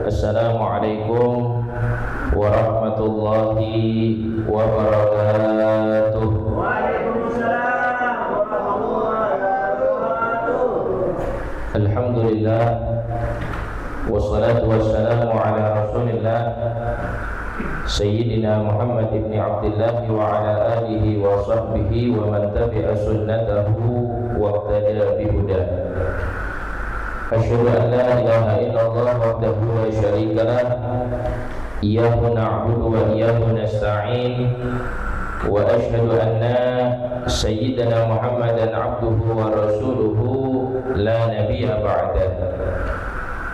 Assalamualaikum warahmatullahi wabarakatuh. Waalaikumsalam warahmatullahi wabarakatuh. Alhamdulillah, wassalatu wassalamu ala rasulillah Sayyidina Muhammad ibn Abdullah wa ala alihi wa sahbihi wa man tabi'a sunnatahu wa iqtada bihudah. Asyhadu an la ilaha illallah wahdahu la syarika lah, iyyahu na'budu wa iyyahu nasta'in, wa asyhadu anna sayyidana Muhammadan abduhu wa rasuluhu la nabiyya ba'dah.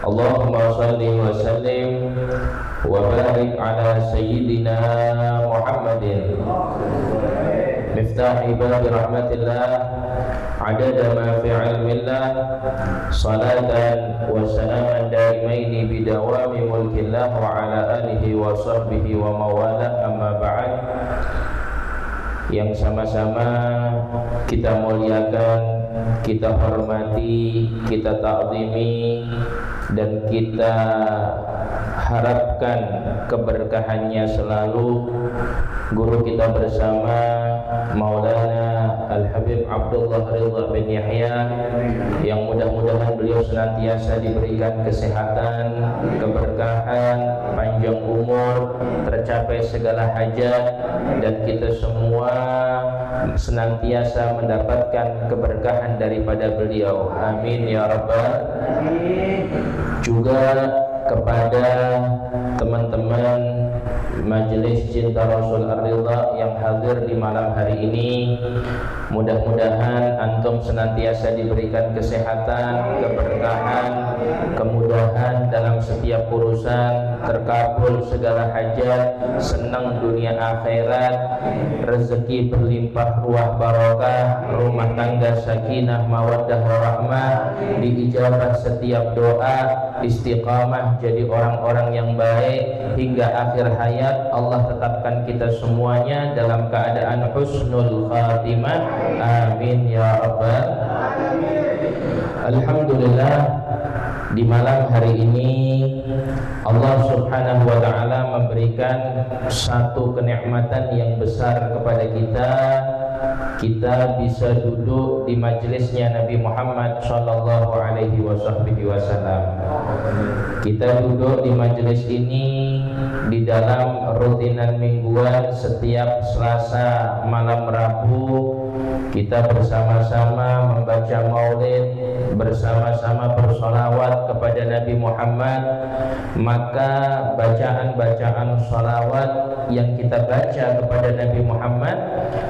Allahumma salli wa sallim wa barik ala sayyidina Muhammadin miftahi babi rahmatillah adada ma fi ilmillah, salatan wa salaman daimaini bidawami mulkillah wa ala alihi wa sahbihi wa mawala. Amma ba'd, yang sama-sama kita muliakan, kita hormati, kita ta'zimi, dan kita harapkan keberkahannya selalu guru kita bersama Maulana Al-Habib Abdullah Ridha bin Yahya, yang mudah-mudahan beliau senantiasa diberikan kesehatan, keberkahan, panjang umur, tercapai segala hajat, dan kita semua senantiasa mendapatkan keberkahan daripada beliau. Amin ya rabbal alamin. Juga kepada teman-teman Majelis Cinta Rasul Ar-Ridha yang hadir di malam hari ini, mudah-mudahan antum senantiasa diberikan kesehatan, keberkahan, kemudahan dalam setiap urusan, terkabul segala hajat, senang dunia akhirat, rezeki berlimpah ruah barokah, rumah tangga sakinah mawaddah warahmah, diijabah setiap doa, istiqamah jadi orang-orang yang baik hingga akhir hayat. Allah tetapkan kita semuanya dalam keadaan husnul khatimah. Amin ya rabbal alamin. Alhamdulillah, di malam hari ini Allah subhanahu wa ta'ala memberikan satu kenikmatan yang besar kepada kita. Kita bisa duduk di majelisnya Nabi Muhammad sallallahu alaihi wasallam. Kita duduk di majelis ini di dalam rutinan mingguan setiap Selasa malam Rabu. Kita bersama-sama membaca maulid, bersama-sama bersolawat kepada Nabi Muhammad. Maka bacaan-bacaan solawat yang kita baca kepada Nabi Muhammad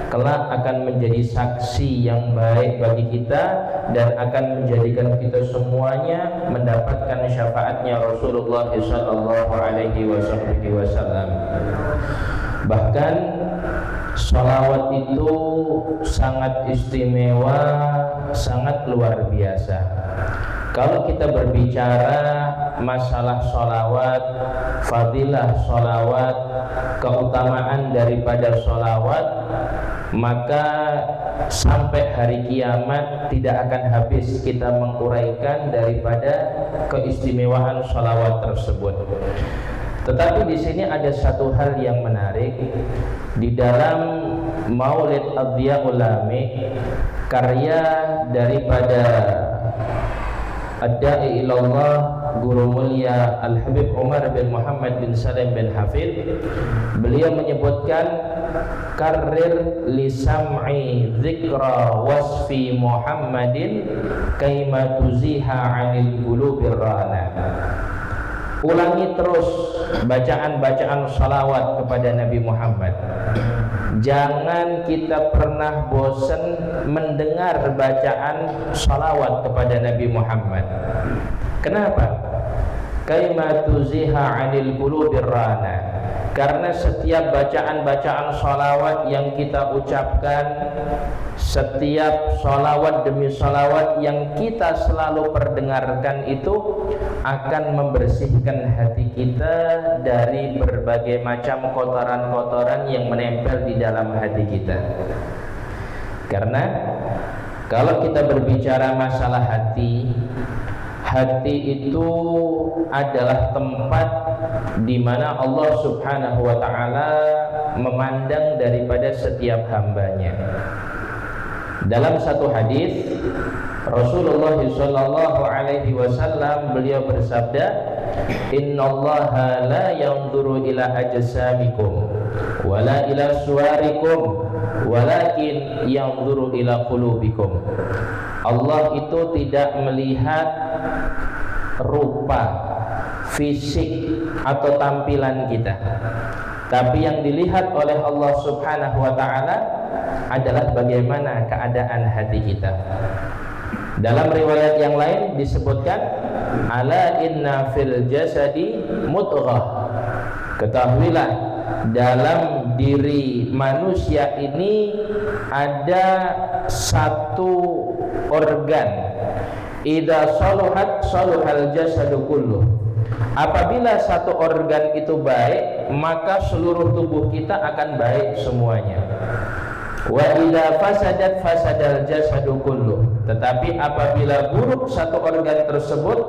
kelak akan menjadi saksi yang baik bagi kita dan akan menjadikan kita semuanya mendapatkan syafaatnya Rasulullah sallallahu alaihi wasallam. Bahkan sholawat itu sangat istimewa, sangat luar biasa. Kalau kita berbicara masalah sholawat, fadilah sholawat, keutamaan daripada sholawat, maka sampai hari kiamat tidak akan habis kita menguraikan daripada keistimewaan sholawat tersebut. Tetapi di sini ada satu hal yang menarik di dalam Maulid Adhiyaul Lami, karya daripada Ad-Da'i ilallah Guru Mulia Al-Habib Umar bin Muhammad bin Salim bin Hafid. Beliau menyebutkan karrir li sam'i dzikra wasfi Muhammadin kaima tuziha 'anil qulubir rana. Ulangi terus bacaan-bacaan salawat kepada Nabi Muhammad. Jangan kita pernah bosan mendengar bacaan salawat kepada Nabi Muhammad. Kenapa? Kaima tuziha 'anil qulubir rana. Karena setiap bacaan-bacaan salawat yang kita ucapkan, setiap salawat demi salawat yang kita selalu perdengarkan itu akan membersihkan hati kita dari berbagai macam kotoran-kotoran yang menempel di dalam hati kita. Karena kalau kita berbicara masalah hati hati itu adalah tempat di mana Allah Subhanahu wa taala memandang daripada setiap hambanya. Dalam satu hadis Rasulullah sallallahu alaihi wasallam beliau bersabda, "Innallaha la yanzuru ila ajsamikum wala ila suwarikum walakin yanzuru ila qulubikum." Allah itu tidak melihat rupa, fisik atau tampilan kita, tapi yang dilihat oleh Allah Subhanahu wa taala adalah bagaimana keadaan hati kita. Dalam riwayat yang lain disebutkan, ala inna fil jasadi mudghah. Ketahuilah dalam diri manusia ini ada satu organ. Idza saluhat saluhal jasadu kulluh. Apabila satu organ itu baik, maka seluruh tubuh kita akan baik semuanya. Wa idza fasadat fasadal jasadu kulluh. Tetapi apabila buruk satu organ tersebut,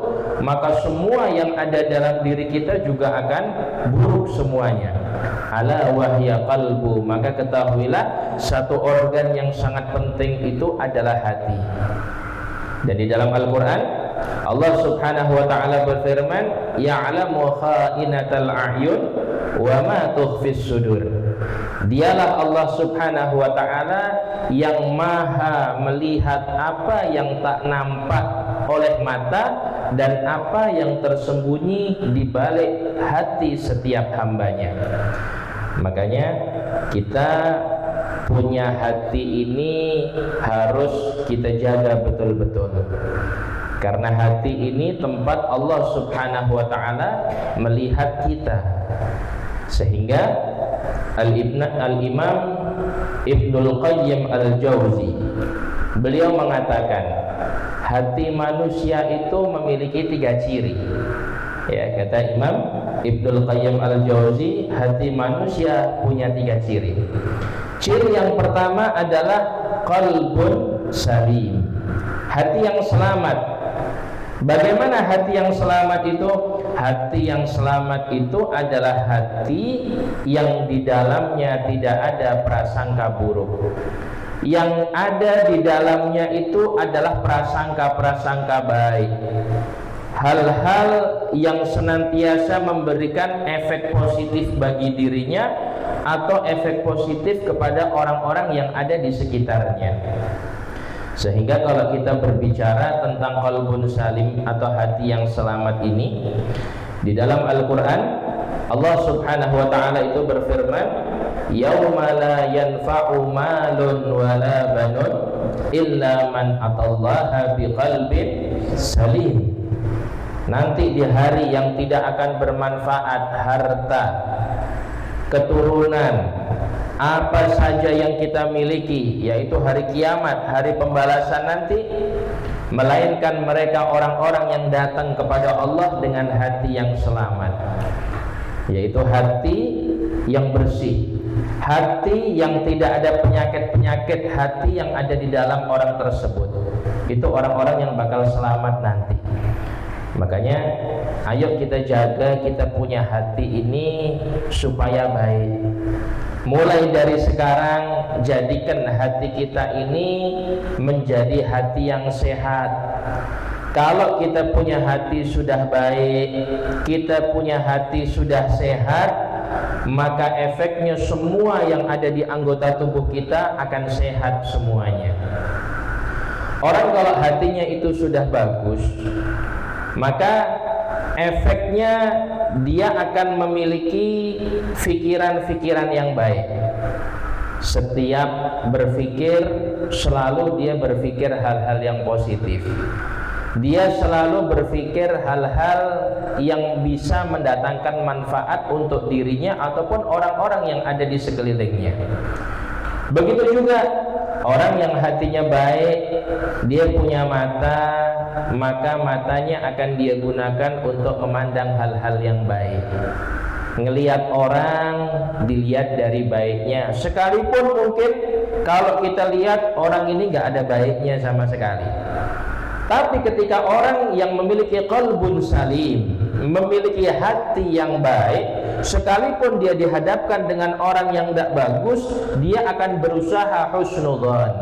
maka semua yang ada dalam diri kita juga akan buruk semuanya. Ala wahya qalbu, maka ketahuilah satu organ yang sangat penting itu adalah hati. Dan di dalam Al-Qur'an Allah Subhanahu wa taala berfirman, ya'lamu kha'inatal a'yun wa ma tukhfis sudur. Dialah Allah Subhanahu wa taala yang maha melihat apa yang tak nampak oleh mata dan apa yang tersembunyi di balik hati setiap hambanya. Makanya kita punya hati ini harus kita jaga betul-betul, karena hati ini tempat Allah Subhanahu wa ta'ala melihat kita. Sehingga Al-Imam Ibnul Qayyim Al-Jauzi beliau mengatakan, hati manusia itu memiliki 3 ciri. Ya, kata Imam Ibnul Qayyim Al-Jauzi, hati manusia punya 3 ciri. Ciri yang pertama adalah qalbun salim, hati yang selamat. Bagaimana hati yang selamat itu? Hati yang selamat itu adalah hati yang di dalamnya tidak ada prasangka buruk. Yang ada di dalamnya itu adalah prasangka-prasangka baik, hal-hal yang senantiasa memberikan efek positif bagi dirinya atau efek positif kepada orang-orang yang ada di sekitarnya. Sehingga kalau kita berbicara tentang qalbun salim atau hati yang selamat ini, di dalam Al-Quran Allah Subhanahu wa ta'ala itu berfirman, yauma la yanfa'u malun wala banun illa man atallaha biqalbin salim. Nanti di hari yang tidak akan bermanfaat harta, keturunan, apa saja yang kita miliki, yaitu hari kiamat, hari pembalasan nanti, melainkan mereka orang-orang yang datang kepada Allah dengan hati yang selamat, yaitu hati yang bersih, hati yang tidak ada penyakit-penyakit, hati yang ada di dalam orang tersebut. Itu orang-orang yang bakal selamat nanti. Makanya ayo kita jaga kita punya hati ini supaya baik. Mulai dari sekarang jadikan hati kita ini menjadi hati yang sehat. Kalau kita punya hati sudah baik, kita punya hati sudah sehat, maka efeknya semua yang ada di anggota tubuh kita akan sehat semuanya. Orang kalau hatinya itu sudah bagus, maka efeknya dia akan memiliki pikiran-pikiran yang baik. Setiap berpikir selalu dia berpikir hal-hal yang positif. Dia selalu berpikir hal-hal yang bisa mendatangkan manfaat untuk dirinya ataupun orang-orang yang ada di sekelilingnya. Begitu juga orang yang hatinya baik, dia punya mata, maka matanya akan dia gunakan untuk memandang hal-hal yang baik. Ngelihat orang dilihat dari baiknya, sekalipun mungkin kalau kita lihat orang ini nggak ada baiknya sama sekali. Tapi ketika orang yang memiliki qalbun salim, memiliki hati yang baik, sekalipun dia dihadapkan dengan orang yang tidak bagus, dia akan berusaha husnudzon.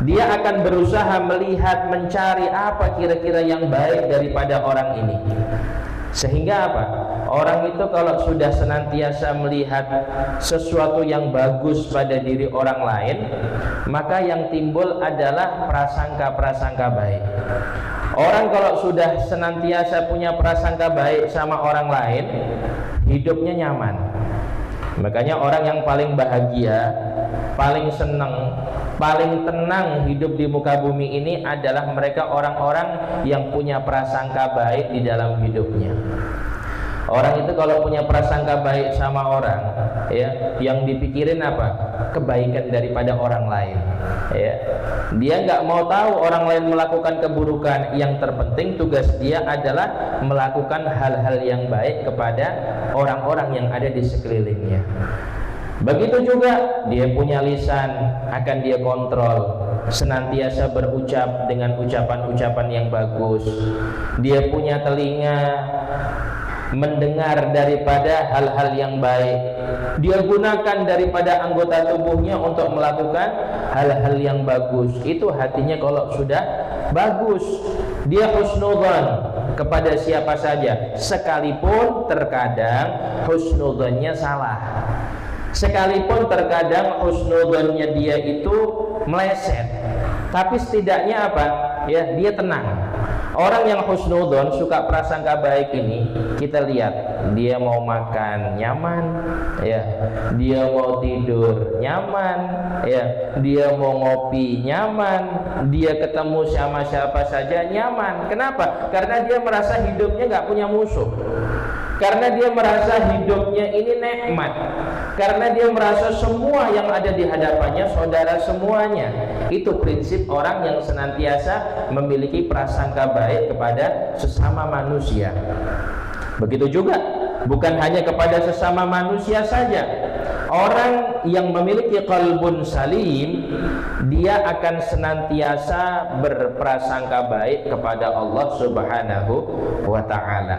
Dia akan berusaha melihat, mencari apa kira-kira yang baik daripada orang ini. Sehingga apa? Orang itu kalau sudah senantiasa melihat sesuatu yang bagus pada diri orang lain, maka yang timbul adalah prasangka-prasangka baik. Orang kalau sudah senantiasa punya prasangka baik sama orang lain, hidupnya nyaman. Makanya orang yang paling bahagia, paling senang, paling tenang hidup di muka bumi ini adalah mereka orang-orang yang punya prasangka baik di dalam hidupnya. Orang itu kalau punya prasangka baik sama orang, ya, yang dipikirin apa? Kebaikan daripada orang lain. Ya. Dia nggak mau tahu orang lain melakukan keburukan. Yang terpenting tugas dia adalah melakukan hal-hal yang baik kepada orang-orang yang ada di sekelilingnya. Begitu juga dia punya lisan, akan dia kontrol, senantiasa berucap dengan ucapan-ucapan yang bagus. Dia punya telinga, mendengar daripada hal-hal yang baik. Dia gunakan daripada anggota tubuhnya untuk melakukan hal-hal yang bagus. Itu hatinya kalau sudah bagus. Dia husnudzon kepada siapa saja, sekalipun terkadang husnudzonnya salah, sekalipun terkadang husnudzonnya dia itu meleset, tapi setidaknya apa? Ya, dia tenang. Orang yang husnudzon, suka prasangka baik ini, kita lihat dia mau makan nyaman, ya, dia mau tidur nyaman, ya, dia mau ngopi nyaman, dia ketemu sama siapa saja nyaman. Kenapa? Karena dia merasa hidupnya nggak punya musuh. Karena dia merasa hidupnya ini nikmat. Karena dia merasa semua yang ada di hadapannya saudara semuanya. Itu prinsip orang yang senantiasa memiliki prasangka baik kepada sesama manusia. Begitu juga, bukan hanya kepada sesama manusia saja. Orang yang memiliki qalbun salim, dia akan senantiasa berprasangka baik kepada Allah Subhanahu wa ta'ala.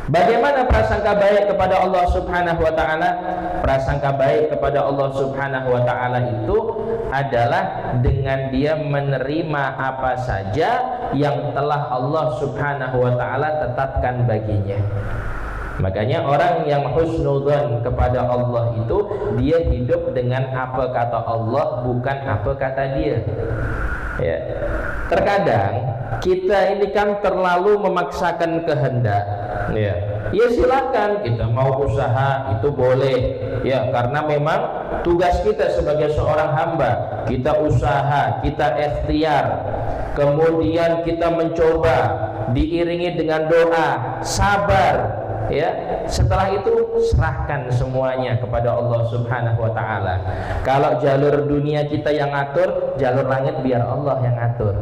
Bagaimana prasangka baik kepada Allah Subhanahu wa ta'ala? Prasangka baik kepada Allah Subhanahu wa ta'ala itu adalah dengan dia menerima apa saja yang telah Allah Subhanahu wa ta'ala tetapkan baginya. Makanya orang yang husnudzon kepada Allah itu, dia hidup dengan apa kata Allah, bukan apa kata dia. Ya. Terkadang kita ini kan terlalu memaksakan kehendak. Ya silakan, kita mau usaha itu boleh, ya, karena memang tugas kita sebagai seorang hamba, kita usaha, kita ikhtiar, kemudian kita mencoba, diiringi dengan doa, sabar, ya. Setelah itu serahkan semuanya kepada Allah Subhanahu wa ta'ala. Kalau jalur dunia kita yang atur, jalur langit biar Allah yang atur.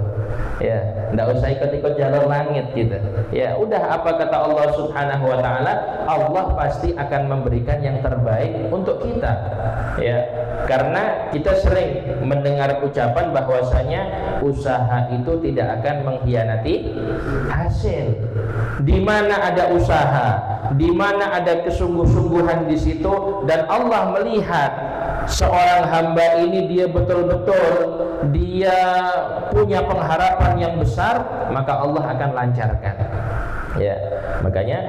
Ya, enggak usah ikut-ikut jalur langit gitu. Ya, udah apa kata Allah Subhanahu wa ta'ala, Allah pasti akan memberikan yang terbaik untuk kita. Ya, karena kita sering mendengar ucapan bahwasanya usaha itu tidak akan mengkhianati hasil. Di mana ada usaha, di mana ada kesungguh-sungguhan di situ, dan Allah melihat seorang hamba ini dia betul-betul dia punya pengharapan yang besar, maka Allah akan lancarkan. Ya, makanya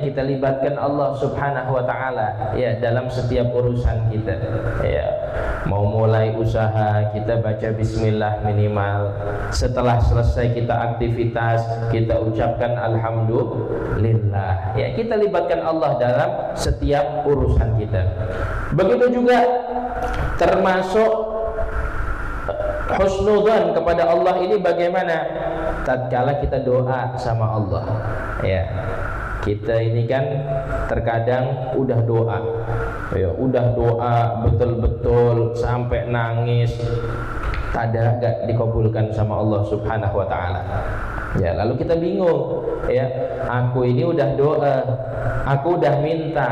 kita libatkan Allah Subhanahu wa ta'ala, ya, dalam setiap urusan kita. Ya, mau mulai usaha, kita baca bismillah minimal. Setelah selesai kita aktivitas, kita ucapkan alhamdulillah. Ya, kita libatkan Allah dalam setiap urusan kita. Begitu juga termasuk husnudzon kepada Allah ini bagaimana? Tatkala kita doa sama Allah, ya, kita ini kan terkadang udah doa, ya, udah doa betul-betul sampai nangis, tada gak dikabulkan sama Allah Subhanahu wa ta'ala. Ya, lalu kita bingung, ya, aku ini udah doa, aku udah minta,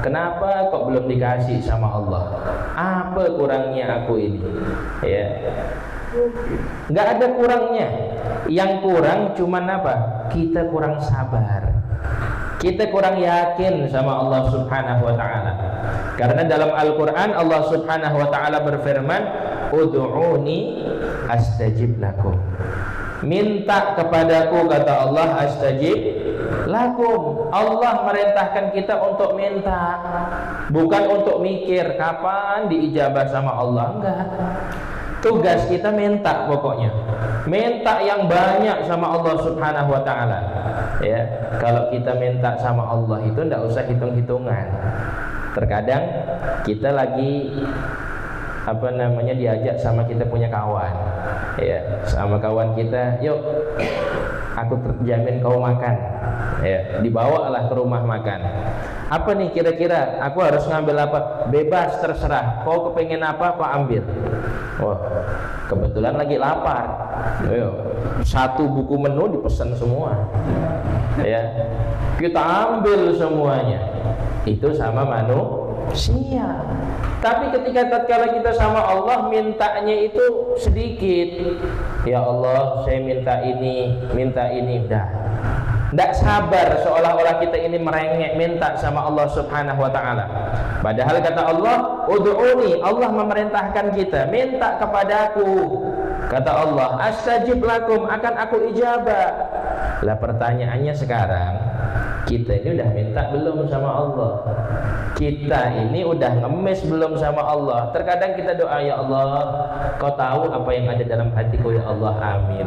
kenapa kok belum dikasih sama Allah? Apa kurangnya aku ini? Ya, Nggak ada kurangnya. Yang kurang cuman apa? Kita kurang sabar. Kita kurang yakin sama Allah Subhanahu wa ta'ala. Karena dalam Al-Quran Allah Subhanahu wa ta'ala berfirman, ud'uni astajib lakum. Minta kepadaku, kata Allah, astajib lakum. Allah merintahkan kita untuk minta, bukan untuk mikir kapan diijabah sama Allah. Enggak. Tugas kita minta, pokoknya minta yang banyak sama Allah Subhanahu wa ta'ala. Ya, kalau kita minta sama Allah itu enggak usah hitung-hitungan. Terkadang kita lagi diajak sama kita punya kawan, ya, sama kawan kita, yuk aku jamin kau makan, ya, dibawalah ke rumah makan. Apa nih kira-kira aku harus ngambil apa? Bebas, terserah, kau kepengen apa ambil. Wah, kebetulan lagi lapar, ayo, satu buku menu dipesan semua, ya, kita ambil semuanya. Itu sama manusia. Tapi ketika tatkala kita sama Allah, mintanya itu sedikit. Ya Allah, saya minta ini, udah. Tidak sabar, seolah-olah kita ini merengek minta sama Allah Subhanahu wa ta'ala. Padahal kata Allah, ud'uni, Allah memerintahkan kita, minta kepadaku. Kata Allah, astajib lakum, akan aku ijabah. Lah pertanyaannya sekarang, kita ini udah minta belum sama Allah? Kita ini udah ngemis belum sama Allah? Terkadang kita doa, ya Allah, kau tahu apa yang ada dalam hatiku, ya Allah, amin.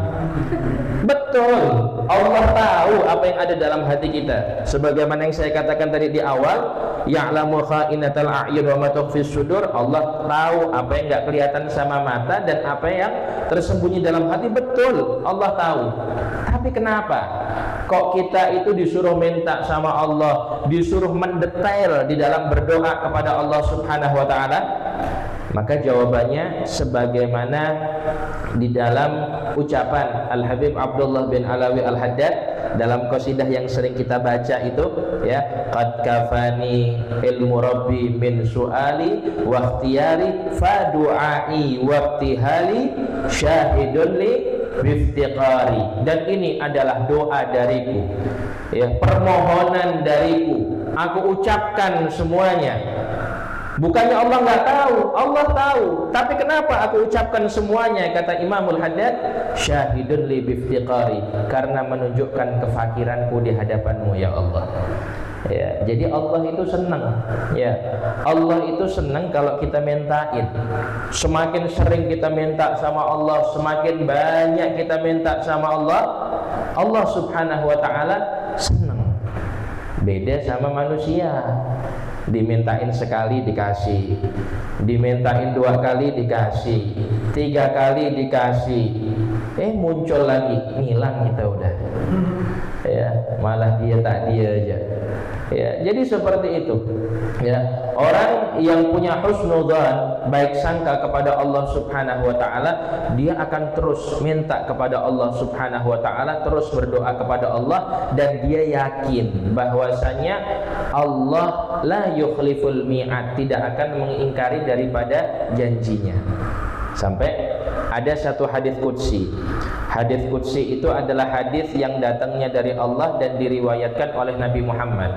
Betul, Allah tahu apa yang ada dalam hati kita. Sebagaimana yang saya katakan tadi di awal, ya'lamu kha'inatal a'yun wa ma tukhfis sudur. Allah tahu apa yang enggak kelihatan sama mata dan apa yang tersembunyi dalam hati. Betul, Allah tahu. Tapi kenapa kok kita itu disuruh minta sama Allah, disuruh mendetail di dalam berdoa kepada Allah Subhanahu wa ta'ala? Maka jawabannya sebagaimana di dalam ucapan Al-Habib Abdullah bin Alawi Al-Haddad dalam qasidah yang sering kita baca itu, ya, qad kafani ilmu rabbi min su'ali wa ikhtiyari fa du'ai wa iktihali syahidun li biftiqari. Dan ini adalah doa dariku, ya, permohonan dariku, aku ucapkan semuanya. Bukannya Allah nggak tahu, Allah tahu. Tapi kenapa aku ucapkan semuanya? Kata Imamul Haddad, syahidun li biftiqari, karena menunjukkan kefakiranku di hadapanmu, ya Allah. Ya, jadi Allah itu senang, ya, Allah itu senang kalau kita mintain. Semakin sering kita minta sama Allah, semakin banyak kita minta sama Allah, Allah Subhanahu wa ta'ala senang. Beda sama manusia, dimintain sekali dikasih, dimintain 2 kali dikasih, 3 kali dikasih, muncul lagi, ngilang kita udah, ya, malah dia tak dia aja. Ya, jadi seperti itu, ya, orang yang punya husnudzan, baik sangka kepada Allah Subhanahu wa ta'ala, dia akan terus minta kepada Allah Subhanahu wa ta'ala, terus berdoa kepada Allah, dan dia yakin bahwasanya Allah la yukhliful mi'ad, tidak akan mengingkari daripada janjinya. Sampai ada satu hadis qudsi. Hadis qudsi itu adalah hadis yang datangnya dari Allah dan diriwayatkan oleh Nabi Muhammad.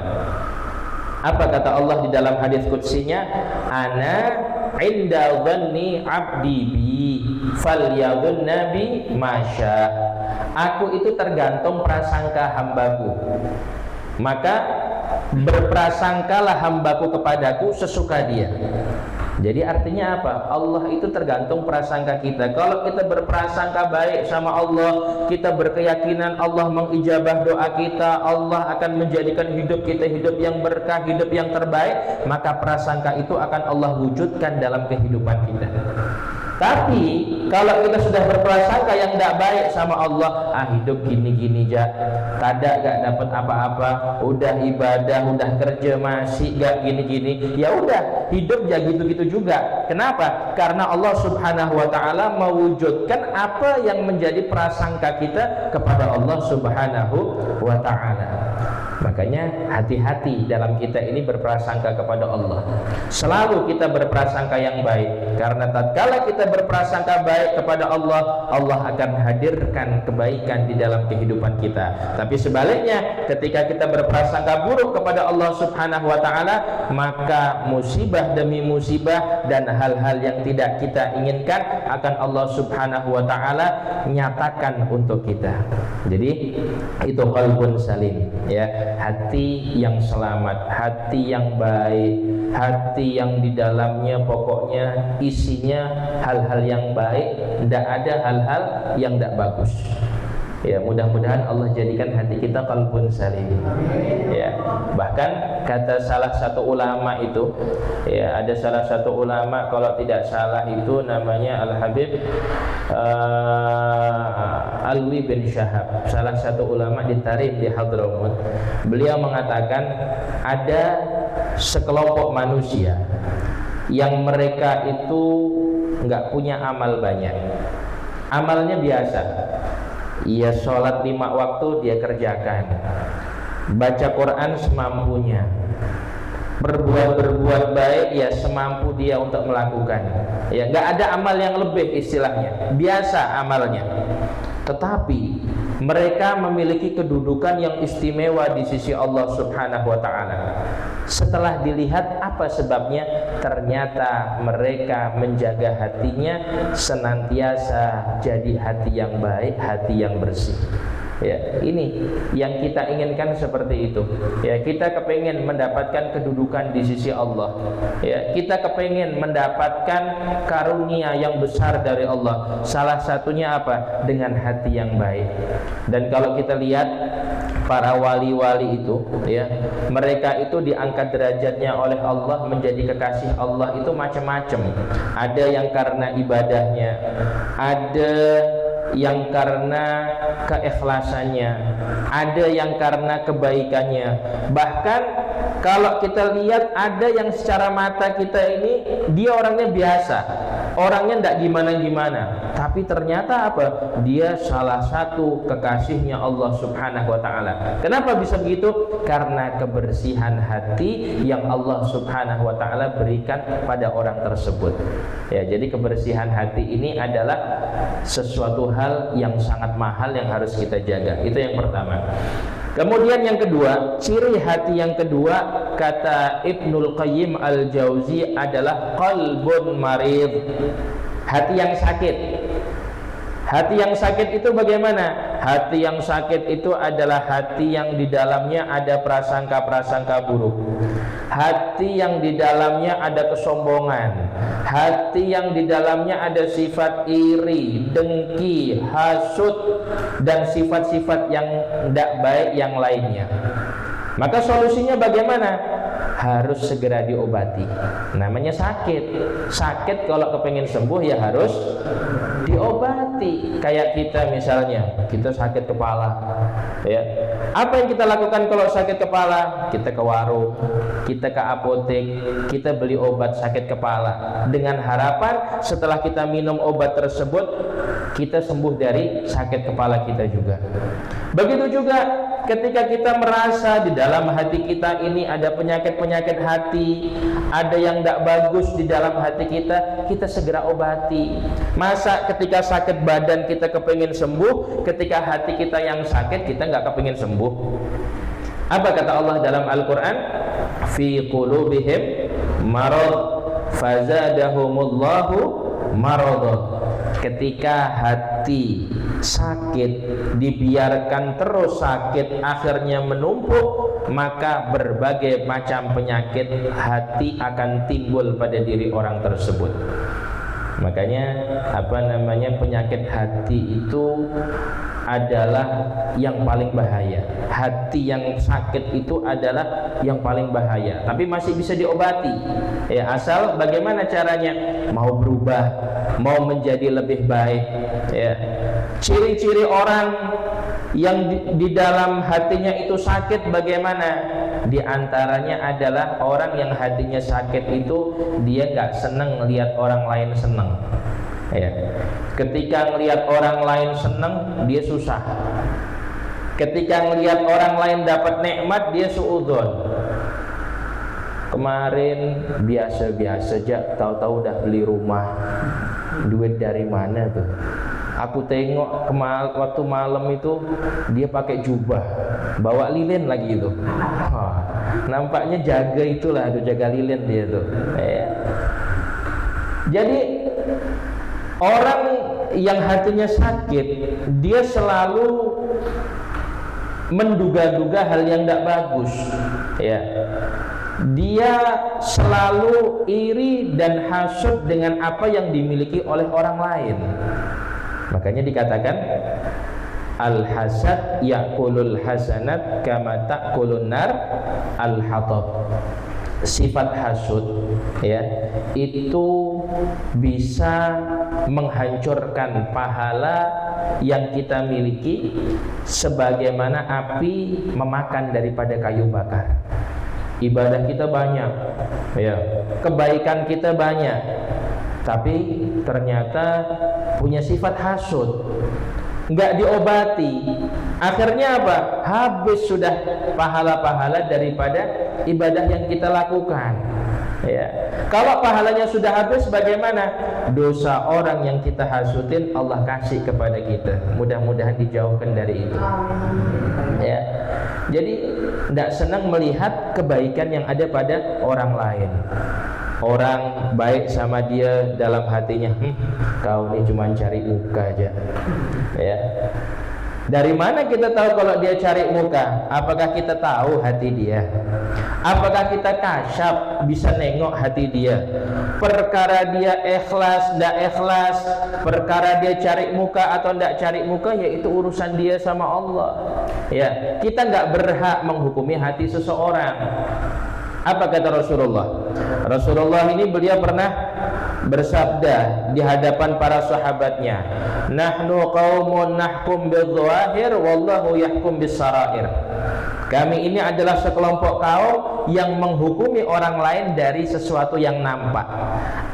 Apa kata Allah di dalam hadis qudsinya? Ana inda dhanni 'abdi bi falyadhun nabi masya. Aku itu tergantung prasangka hambaku, maka berprasangkalah hambaku kepadaku sesuka dia. Jadi artinya apa? Allah itu tergantung prasangka kita. Kalau kita berprasangka baik sama Allah, kita berkeyakinan Allah mengijabah doa kita, Allah akan menjadikan hidup kita hidup yang berkah, hidup yang terbaik, maka prasangka itu akan Allah wujudkan dalam kehidupan kita. Tapi kalau kita sudah berprasangka yang tidak baik sama Allah, hidup gini-gini aja, kada gak dapat apa-apa, udah ibadah, udah kerja masih gak gini-gini, ya udah hidup ya gitu-gitu juga. Kenapa? Karena Allah Subhanahu wa ta'ala mewujudkan apa yang menjadi prasangka kita kepada Allah Subhanahu wa ta'ala. Makanya hati-hati dalam kita ini berprasangka kepada Allah. Selalu kita berprasangka yang baik, karena tatkala kita berprasangka baik kepada Allah, Allah akan hadirkan kebaikan di dalam kehidupan kita. Tapi sebaliknya, ketika kita berprasangka buruk kepada Allah Subhanahu wa taala, maka musibah demi musibah dan hal-hal yang tidak kita inginkan akan Allah Subhanahu wa taala nyatakan untuk kita. Jadi itu qalbun salim, ya, hati yang selamat, hati yang baik, hati yang di dalamnya pokoknya isinya hal-hal yang baik, tidak ada hal-hal yang tidak bagus. Ya, mudah-mudahan Allah jadikan hati kita qalbun salim. Ya, bahkan kata salah satu ulama itu, ya, ada salah satu ulama kalau tidak salah itu namanya Al-Habib Alwi bin Syahab, salah satu ulama di Tarim di Hadramaut. Beliau mengatakan ada sekelompok manusia yang mereka itu nggak punya amal banyak, amalnya biasa. Ia sholat 5 waktu dia kerjakan, baca Quran semampunya, berbuat baik ya semampu dia untuk melakukan. Ya, nggak ada amal yang lebih istilahnya, biasa amalnya. Tetapi mereka memiliki kedudukan yang istimewa di sisi Allah Subhanahu wa taala. Setelah dilihat apa sebabnya, ternyata mereka menjaga hatinya senantiasa jadi hati yang baik, hati yang bersih. Ya, ini yang kita inginkan seperti itu. Ya, kita kepingin mendapatkan kedudukan di sisi Allah. Ya, kita kepingin mendapatkan karunia yang besar dari Allah. Salah satunya apa? Dengan hati yang baik. Dan kalau kita lihat para wali-wali itu, ya, mereka itu diangkat derajatnya oleh Allah menjadi kekasih Allah itu macam-macam. Ada yang karena ibadahnya, ada yang karena keikhlasannya, ada yang karena kebaikannya. Bahkan kalau kita lihat ada yang secara mata kita ini dia orangnya biasa, orangnya tidak gimana-gimana, tapi ternyata apa? Dia salah satu kekasihnya Allah Subhanahu wa taala. Kenapa bisa begitu? Karena kebersihan hati yang Allah Subhanahu wa taala berikan pada orang tersebut. Ya, jadi kebersihan hati ini adalah sesuatu hal yang sangat mahal yang harus kita jaga. Itu yang pertama. Kemudian yang kedua, ciri hati yang kedua kata Ibnul Qayyim Al-Jauzi adalah qalbun marid, hati yang sakit. Hati yang sakit itu bagaimana? Hati yang sakit itu adalah hati yang di dalamnya ada prasangka-prasangka buruk, hati yang di dalamnya ada kesombongan, hati yang di dalamnya ada sifat iri, dengki, hasud, dan sifat-sifat yang tidak baik yang lainnya. Maka solusinya bagaimana? Harus segera diobati. Namanya sakit. Sakit kalau kepengen sembuh ya harus diobati. Kayak kita misalnya, kita sakit kepala, ya. Apa yang kita lakukan kalau sakit kepala? Kita ke warung, kita ke apotek, kita beli obat sakit kepala dengan harapan setelah kita minum obat tersebut kita sembuh dari sakit kepala kita juga. Begitu juga ketika kita merasa di dalam hati kita ini ada penyakit-penyakit hati, ada yang tidak bagus di dalam hati kita, kita segera obati. Masa ketika sakit badan kita kepingin sembuh, ketika hati kita yang sakit kita nggak kepingin sembuh? Apa kata Allah dalam Al-Quran? Fi qulubihim marad fazadahumullahu marad. Ketika hati sakit, dibiarkan terus sakit, akhirnya menumpuk, maka berbagai macam penyakit hati akan timbul pada diri orang tersebut. Makanya penyakit hati itu adalah yang paling bahaya. Hati yang sakit itu adalah yang paling bahaya, tapi masih bisa diobati. Ya, asal bagaimana caranya? Mau berubah, mau menjadi lebih baik. Ya. Ciri-ciri orang yang di dalam hatinya itu sakit bagaimana? Di antaranya adalah orang yang hatinya sakit itu dia nggak seneng lihat orang lain seneng. Ya. Ketika melihat orang lain seneng, dia susah. Ketika ngelihat orang lain dapat nikmat, dia suudzon. Kemarin biasa-biasa aja, tahu-tahu udah beli rumah. Duit dari mana tuh? Aku tengok waktu malam itu dia pakai jubah, bawa lilin lagi itu. Nampaknya jaga itulah, jaga lilin dia tuh. Jadi orang yang hatinya sakit, dia selalu menduga-duga hal yang tidak bagus, ya. Dia selalu iri dan hasud dengan apa yang dimiliki oleh orang lain. Makanya dikatakan al-hasad ya'kulul hasanat kama ta'kulun nar al-hatab. Sifat hasud, ya, itu bisa menghancurkan pahala yang kita miliki sebagaimana api memakan daripada kayu bakar. Ibadah kita banyak, ya, kebaikan kita banyak, tapi ternyata punya sifat hasud, nggak diobati. Akhirnya apa? Habis sudah pahala-pahala daripada ibadah yang kita lakukan, ya. Kalau pahalanya sudah habis, bagaimana? Dosa orang yang kita hasutin Allah kasih kepada kita. Mudah-mudahan dijauhkan dari itu, ya. Jadi tidak senang melihat kebaikan yang ada pada orang lain. Orang baik sama dia, dalam hatinya, kau ini cuma cari muka aja, ya. Dari mana kita tahu kalau dia cari muka? Apakah kita tahu hati dia? Apakah kita kasyaf bisa nengok hati dia? Perkara dia ikhlas, tidak ikhlas, perkara dia cari muka atau tidak cari muka, yaitu urusan dia sama Allah, ya. Kita nggak berhak menghukumi hati seseorang. Apa kata Rasulullah? Rasulullah ini beliau pernah bersabda di hadapan para sahabatnya, nahnu qaumun nahkum bil-dhawahir wallahu yahkum bis-sarair. Kami ini adalah sekelompok kaum yang menghukumi orang lain dari sesuatu yang nampak.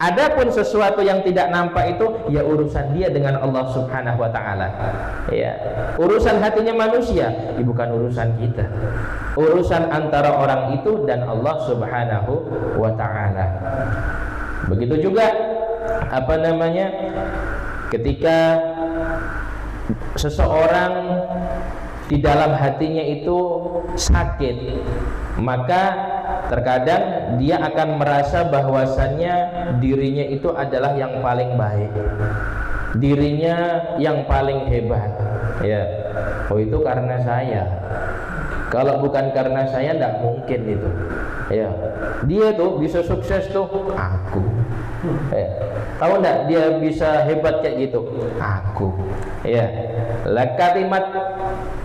Adapun sesuatu yang tidak nampak itu ya urusan dia dengan Allah Subhanahu wa taala. Ya, urusan hatinya manusia, bukan urusan kita. Urusan antara orang itu dan Allah Subhanahu wa taala. Begitu juga ketika seseorang di dalam hatinya itu sakit, maka terkadang dia akan merasa bahwasannya dirinya itu adalah yang paling baik, dirinya yang paling hebat, ya. Oh, itu karena saya. Kalau bukan karena saya, tidak mungkin itu, ya. Dia tuh bisa sukses tuh, aku, ya. Tahu enggak dia bisa hebat kayak gitu? Aku, ya. Lah kalimat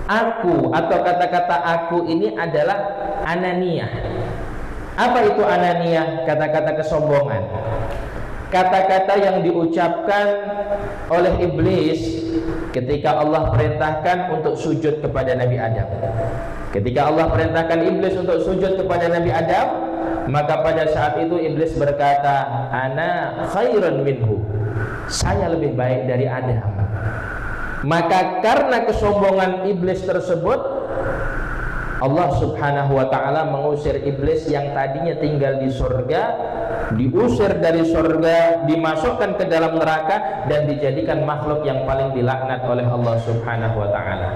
aku atau kata-kata aku ini adalah ananiyah. Apa itu ananiyah? Kata-kata kesombongan. Kata-kata yang diucapkan oleh iblis ketika Allah perintahkan untuk sujud kepada Nabi Adam. Ketika Allah perintahkan iblis untuk sujud kepada Nabi Adam, maka pada saat itu iblis berkata, ana khairun minhu, saya lebih baik dari Adam. Maka karena kesombongan iblis tersebut, Allah Subhanahu wa ta'ala mengusir iblis yang tadinya tinggal di surga, diusir dari surga, dimasukkan ke dalam neraka, dan dijadikan makhluk yang paling dilaknat oleh Allah Subhanahu wa ta'ala,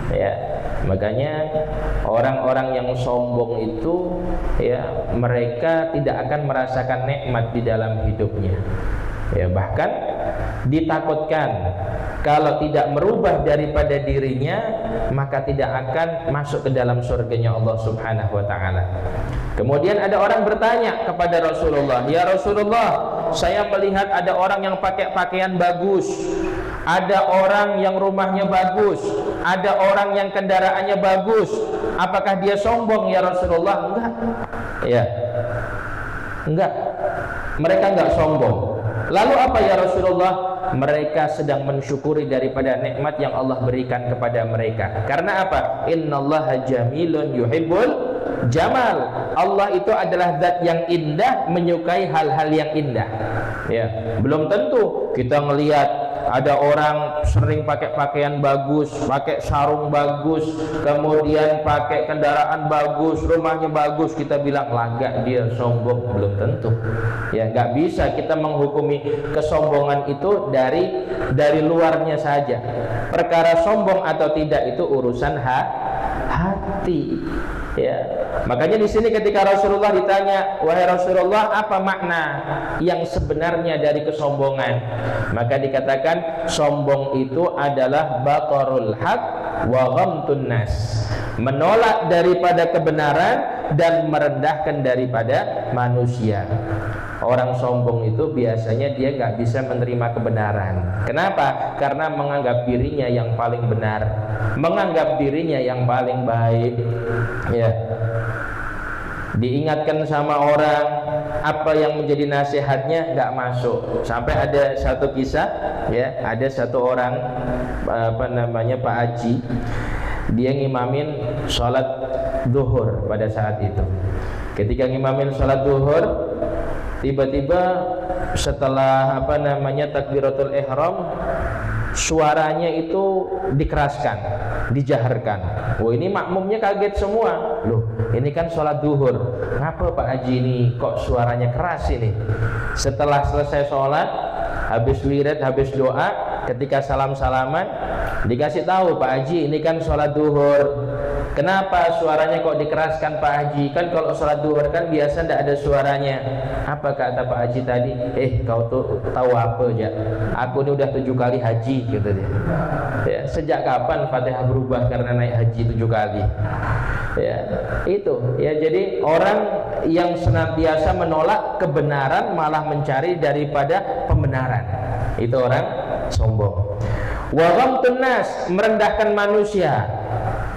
ya. Makanya orang-orang yang sombong itu, ya, mereka tidak akan merasakan nikmat di dalam hidupnya, ya. Bahkan ditakutkan kalau tidak merubah daripada dirinya, maka tidak akan masuk ke dalam surganya Allah Subhanahu wa ta'ala. Kemudian ada orang bertanya kepada Rasulullah, ya Rasulullah, saya melihat ada orang yang pakai pakaian bagus, ada orang yang rumahnya bagus, ada orang yang kendaraannya bagus, apakah dia sombong ya Rasulullah? Enggak, ya, enggak, mereka enggak sombong. Lalu apa ya Rasulullah? Mereka sedang mensyukuri daripada nikmat yang Allah berikan kepada mereka. Karena apa? Innallaha jamilun yuhibbul jamal. Allah itu adalah zat yang indah, menyukai hal-hal yang indah, ya. Belum tentu kita melihat ada orang sering pakai pakaian bagus, pakai sarung bagus, kemudian pakai kendaraan bagus, rumahnya bagus, kita bilang laga dia sombong. Belum tentu. Ya, nggak bisa kita menghukumi kesombongan itu dari luarnya saja. Perkara sombong atau tidak itu urusan hati. Ya, makanya di sini ketika Rasulullah ditanya, wahai Rasulullah, apa makna yang sebenarnya dari kesombongan? Maka dikatakan sombong itu adalah batarul haq wa ghamtun nas, menolak daripada kebenaran dan merendahkan daripada manusia. Orang sombong itu biasanya dia nggak bisa menerima kebenaran. Kenapa? Karena menganggap dirinya yang paling benar, menganggap dirinya yang paling baik. Ya, diingatkan sama orang, apa yang menjadi nasihatnya nggak masuk. Sampai ada satu kisah, ya, ada satu orang Pak Haji, dia ngimamin sholat duhur pada saat itu. Ketika ngimamin sholat duhur, tiba-tiba setelah takbiratul ihram, suaranya itu dikeraskan, dijaharkan. Oh, ini makmumnya kaget semua. Loh, ini kan sholat duhur, ngapa Pak Haji ini kok suaranya keras ini? Setelah selesai sholat, habis wirid, habis doa, ketika salam-salaman, dikasih tahu, Pak Haji ini kan sholat duhur. Kenapa suaranya kok dikeraskan Pak Haji? Kan kalau sholat duhur kan biasa tidak ada suaranya. Apa kata Pak Haji tadi? Kau tuh tahu apa aja? Aku ini udah 7 kali haji, gitu dia. Ya, sejak kapan Fatihah berubah karena naik haji 7 kali? Ya, itu. Ya, jadi orang yang senantiasa menolak kebenaran malah mencari daripada pembenaran, itu orang sombong. Wa ghamtun nas, merendahkan manusia.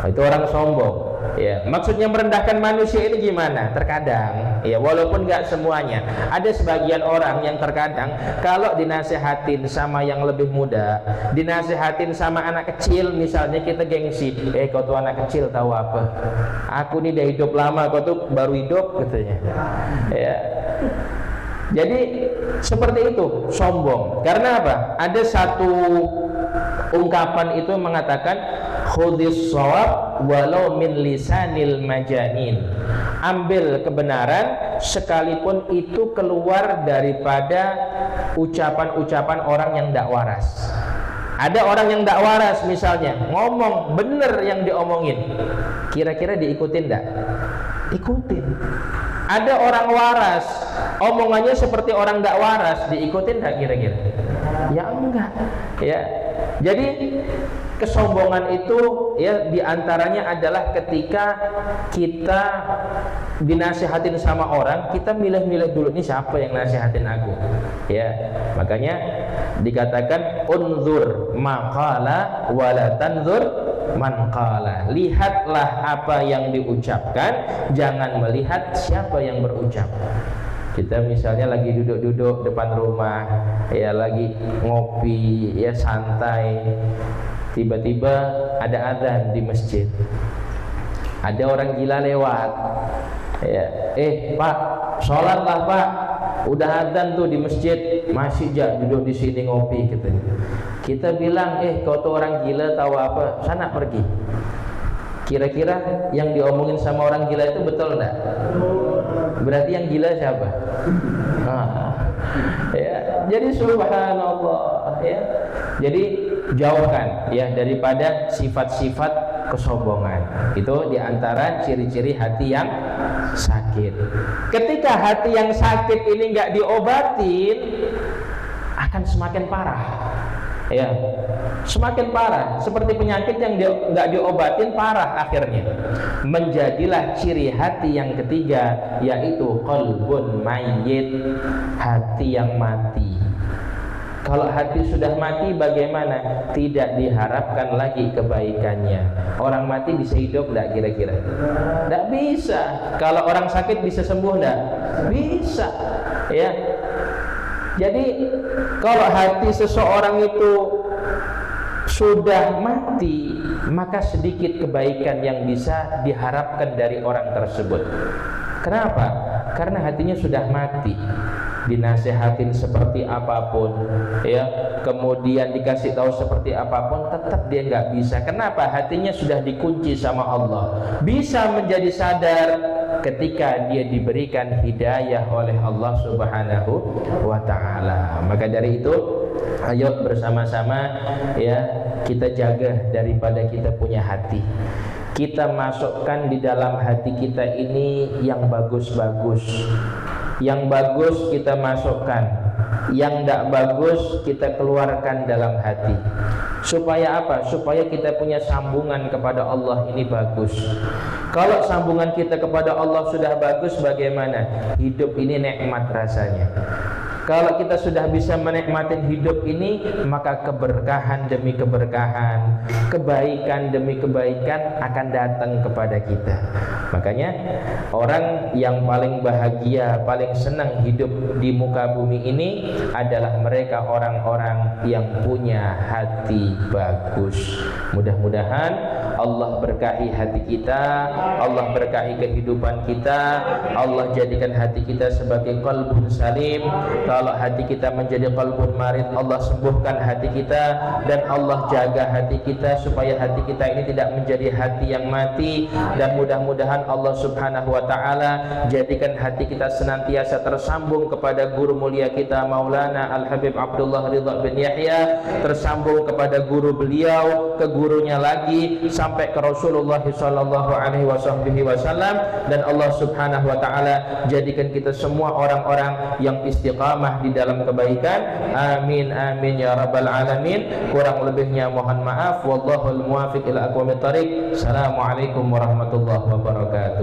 Itu orang sombong. Ya, maksudnya merendahkan manusia ini gimana? Terkadang, ya, walaupun nggak semuanya, ada sebagian orang yang terkadang kalau dinasihatin sama yang lebih muda, dinasihatin sama anak kecil, misalnya kita gengsi, kau tuh anak kecil tahu apa? Aku nih udah hidup lama, kau tuh baru hidup, katanya. Ya. Jadi seperti itu, sombong. Karena apa? Ada satu ungkapan itu mengatakan khudhis shawab walau min lisanil majanin. Ambil kebenaran sekalipun itu keluar daripada ucapan-ucapan orang yang tidak waras. Ada orang yang tidak waras misalnya ngomong bener yang diomongin, kira-kira diikutin tidak? Ikutin. Ada orang waras, omongannya seperti orang tidak waras, diikutin tidak kira-kira? Ya enggak. Ya. Jadi kesombongan itu, ya, diantaranya adalah ketika kita dinasihatin sama orang, kita milih-milih dulu, nih siapa yang nasihatin aku. Ya, makanya dikatakan unzur maqala wala tanzur man qala. Lihatlah apa yang diucapkan, jangan melihat siapa yang berucap. Kita misalnya lagi duduk-duduk depan rumah, ya, lagi ngopi, ya, santai, tiba-tiba ada azan di masjid, ada orang gila lewat, ya, Pak, sholatlah Pak, udah azan tuh di masjid, masih duduk di sini ngopi, katanya. Kita bilang, kau tuh orang gila tahu apa, sana pergi. Kira-kira yang diomongin sama orang gila itu betul enggak? Berarti yang gila siapa? Ya, jadi subhanallah, ya. Jadi jauhkan, ya, daripada sifat-sifat kesombongan. Itu diantara ciri-ciri hati yang sakit. Ketika hati yang sakit ini nggak diobatin, akan semakin parah. Ya, semakin parah, seperti penyakit yang nggak diobatin, parah akhirnya. Menjadilah ciri hati yang ketiga, yaitu qalbun mayyit, hati yang mati. Kalau hati sudah mati bagaimana? Tidak diharapkan lagi kebaikannya. Orang mati bisa hidup enggak kira-kira? Enggak bisa. Kalau orang sakit bisa sembuh enggak? Bisa. Ya. Jadi kalau hati seseorang itu sudah mati, maka sedikit kebaikan yang bisa diharapkan dari orang tersebut. Kenapa? Karena hatinya sudah mati. dinasehatin seperti apapun, ya, kemudian dikasih tahu seperti apapun, tetap dia nggak bisa. Kenapa? Hatinya sudah dikunci sama Allah. Bisa menjadi sadar ketika dia diberikan hidayah oleh Allah Subhanahu wa ta'ala. Maka dari itu, ayo bersama-sama ya kita jaga daripada kita punya hati. Kita masukkan di dalam hati kita ini yang bagus-bagus. Yang bagus kita masukkan, yang tidak bagus kita keluarkan dalam hati. Supaya apa? Supaya kita punya sambungan kepada Allah ini bagus. Kalau sambungan kita kepada Allah sudah bagus, bagaimana? Hidup ini nikmat rasanya. Kalau kita sudah bisa menikmati hidup ini, maka keberkahan demi keberkahan, kebaikan demi kebaikan akan datang kepada kita. Makanya orang yang paling bahagia, paling senang hidup di muka bumi ini adalah mereka orang-orang yang punya hati bagus. Mudah-mudahan Allah berkahi hati kita, Allah berkahi kehidupan kita, Allah jadikan hati kita sebagai qalbun salim. Kalau hati kita menjadi qalbun marid, Allah sembuhkan hati kita, dan Allah jaga hati kita supaya hati kita ini tidak menjadi hati yang mati. Dan mudah-mudahan Allah Subhanahu wa ta'ala jadikan hati kita senantiasa tersambung kepada guru mulia kita Maulana Al-Habib Abdullah Ridha bin Yahya, tersambung kepada guru beliau, ke gurunya lagi, sampai ke Rasulullah sallallahu alaihi wasallam. Dan Allah Subhanahu wa ta'ala jadikan kita semua orang-orang yang istiqamah di dalam kebaikan. Amin amin ya rabbal alamin. Kurang lebihnya mohon maaf. Wallahul muwafiq ila aqwamit thariq. Assalamualaikum warahmatullahi wabarakatuh.